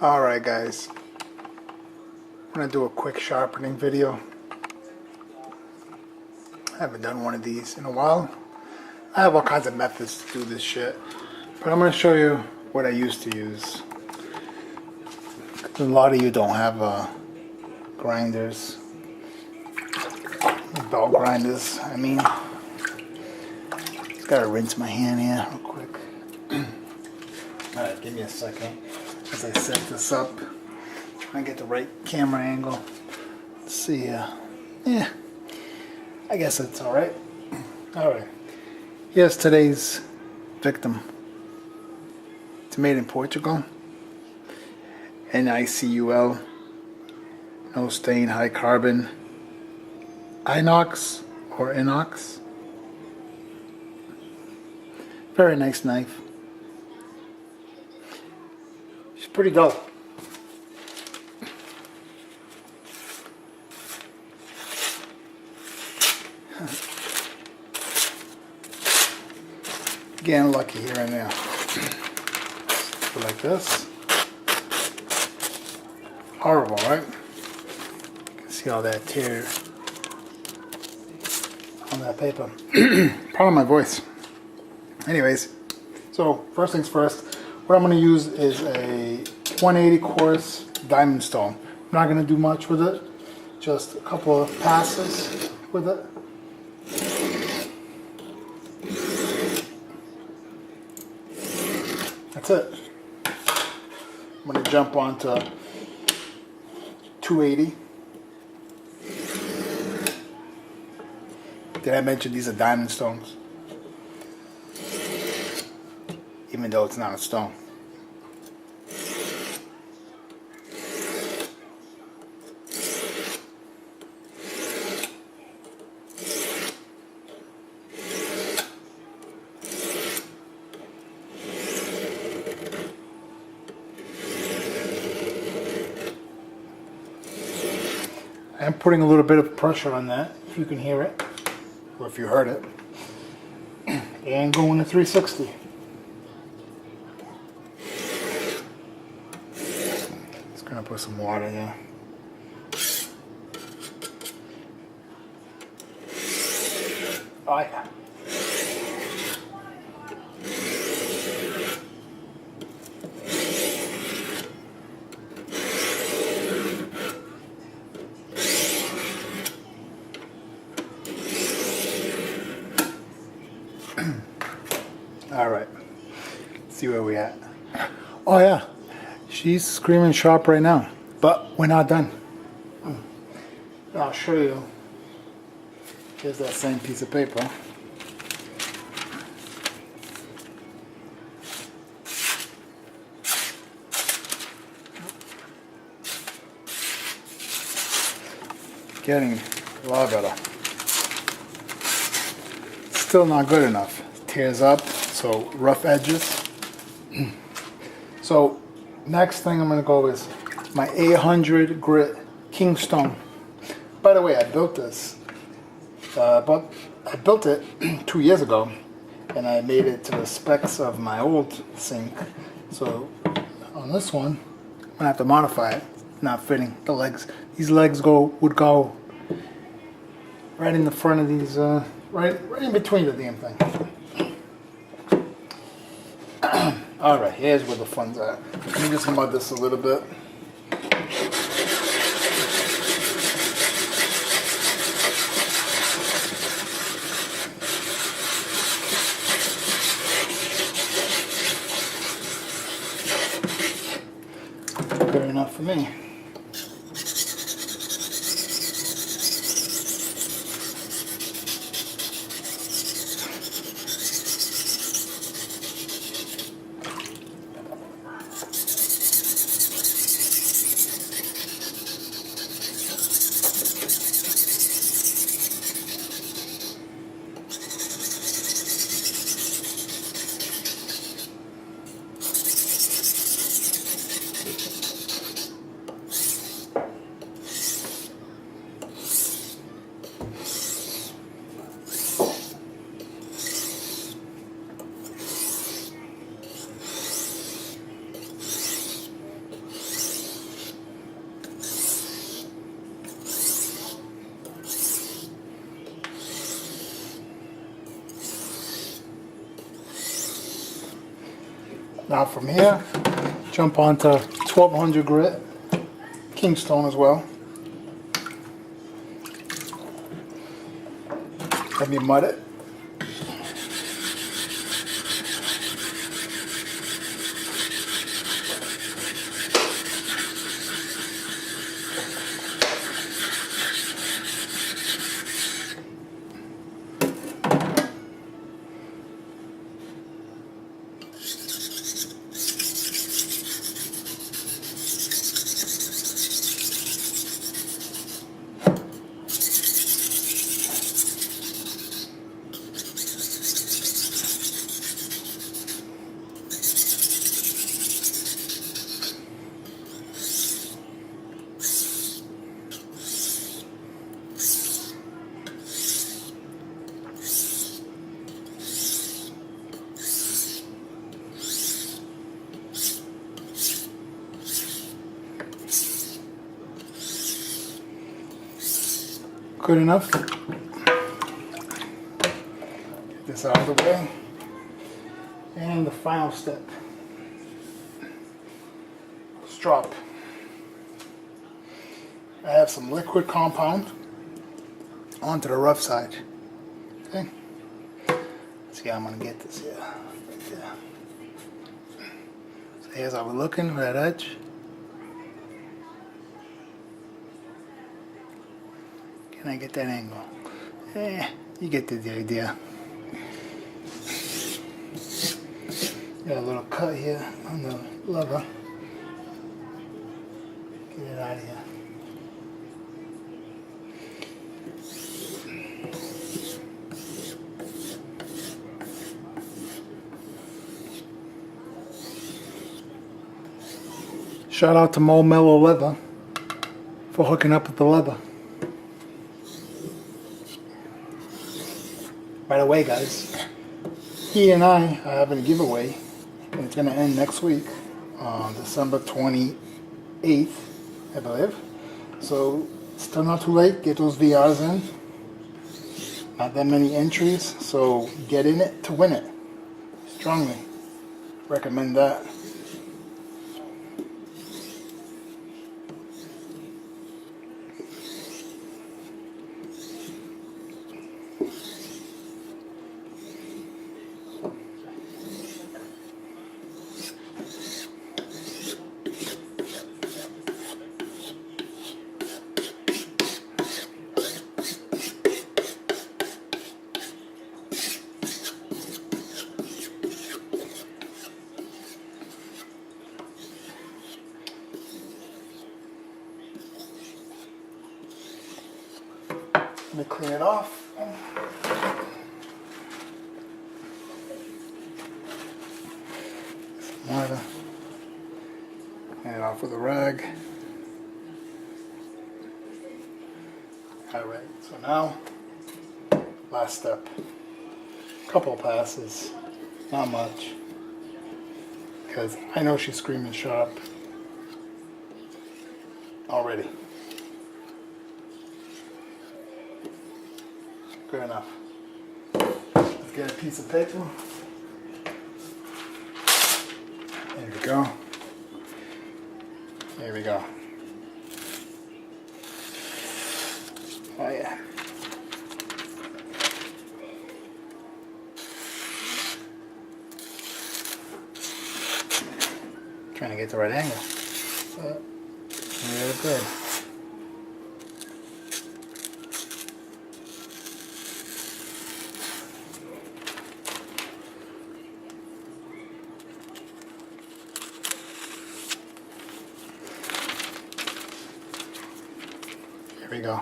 Alright guys, I'm going to do a quick sharpening video. I haven't done one of these in a while. I have all kinds of methods to do this shit, but I'm going to show you what I used to use. A lot of you don't have grinders, belt grinders, I mean. Just gotta rinse my hand here real quick. Alright, give me a second as I set this up. I get the right camera angle. Let's see, yeah, I guess it's alright. Alright, here's today's victim. It's made in Portugal. NICUL, no stain, high carbon, inox or inox. Very nice knife. She's pretty dull. Getting lucky here and there. Go like this. Horrible, right? You can see all that tear on that paper. Pardon my voice. Anyways, so first things first, what I'm going to use is a 180 course diamond stone. I'm not going to do much with it, just a couple of passes with it. That's it. I'm going to jump onto 280. Did I mention these are diamond stones? Even though it's not a stone. I'm putting a little bit of pressure on that, if you can hear it, or if you heard it, and going to 360. Just gonna put some water there. Oh yeah. Alright, see where we at. Oh yeah, she's screaming sharp right now, but we're not done. I'll show you. Here's that same piece of paper. Getting a lot better. Still not good enough. Tears up, so rough edges. So next thing I'm going to go is my 800 grit Kingstone. By the way, I built this, but I built it 2 years ago, and I made it to the specs of my old sink. So on this one, I'm gonna have to modify it. It's not fitting the legs. These legs would go right in the front of these, right in between the damn thing. Alright, here's where the fun's at. Let me just mud this a little bit. Good enough for me. Now from here, jump onto 1200 grit, Kingstone as well. Let me mud it. Good enough. Get this out of the way. And the final step. Strop. I have some liquid compound onto the rough side. Okay. Let's see how I'm gonna get this here. Right there. So here's how we're looking for that edge. Can I get that angle? You get the idea. Got a little cut here on the lever. Get it out of here. Shout out to Mo Mellow Leather for hooking up with the leather. By the way, guys, he and I are having a giveaway, and it's going to end next week, December 28th, I believe. So, still not too late. Get those VRs in. Not that many entries, so get in it to win it. Strongly recommend that. Let me clean it off. Some water. Clean it off with a rag. Alright, so now, last step. Couple passes, not much. Because I know she's screaming sharp already. Good enough. Let's get a piece of paper. There we go. There we go. Oh yeah. Trying to get the right angle. But really good. Here we go.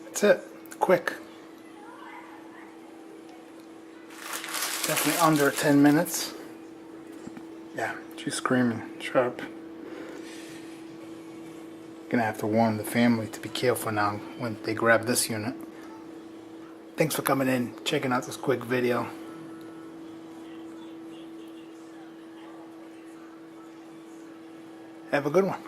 That's it. Quick. Definitely under 10 minutes. Yeah, she's screaming sharp. Gonna have to warn the family to be careful now when they grab this unit. Thanks for coming in, checking out this quick video. Have a good one.